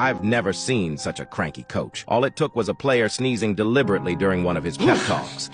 I've never seen such a cranky coach. All it took was a player sneezing deliberately during one of his pep talks.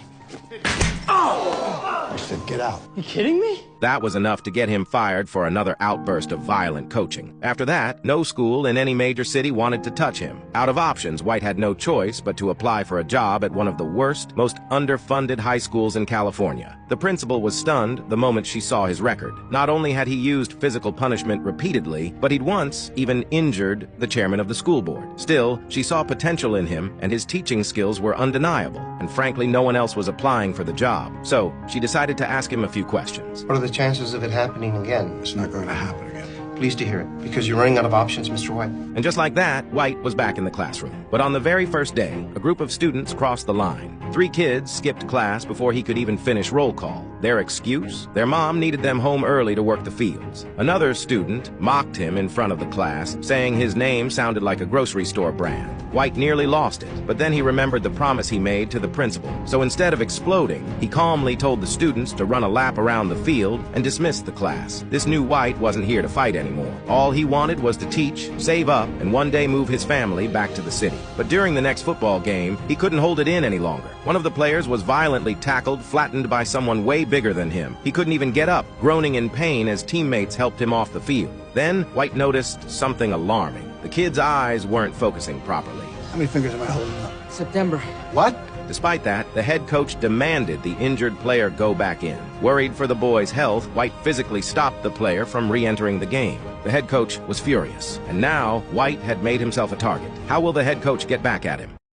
I said, get out. You kidding me? That was enough to get him fired for another outburst of violent coaching. After that, no school in any major city wanted to touch him. Out of options, White had no choice but to apply for a job at one of the worst, most underfunded high schools in California. The principal was stunned the moment she saw his record. Not only had he used physical punishment repeatedly, but he'd once even injured the chairman of the school board. Still, she saw potential in him, and his teaching skills were undeniable, and frankly, no one else was applying for the job. So, she decided to ask him a few questions. What are the chances of it happening again? It's not going to happen again. Pleased to hear it, because you're running out of options, Mr. White. And just like that, White was back in the classroom. But on the very first day, a group of students crossed the line. 3 kids skipped class before he could even finish roll call. Their excuse? Their mom needed them home early to work the fields. Another student mocked him in front of the class, saying his name sounded like a grocery store brand. White nearly lost it, but then he remembered the promise he made to the principal. So instead of exploding, he calmly told the students to run a lap around the field and dismissed the class. This new White wasn't here to fight anymore. All he wanted was to teach, save up, and one day move his family back to the city. But during the next football game, he couldn't hold it in any longer. One of the players was violently tackled, flattened by someone way bigger than him. He couldn't even get up, groaning in pain as teammates helped him off the field. Then, White noticed something alarming. The kid's eyes weren't focusing properly. How many fingers am I holding up? September. What? Despite that, the head coach demanded the injured player go back in. Worried for the boy's health, White physically stopped the player from re-entering the game. The head coach was furious, and now White had made himself a target. How will the head coach get back at him?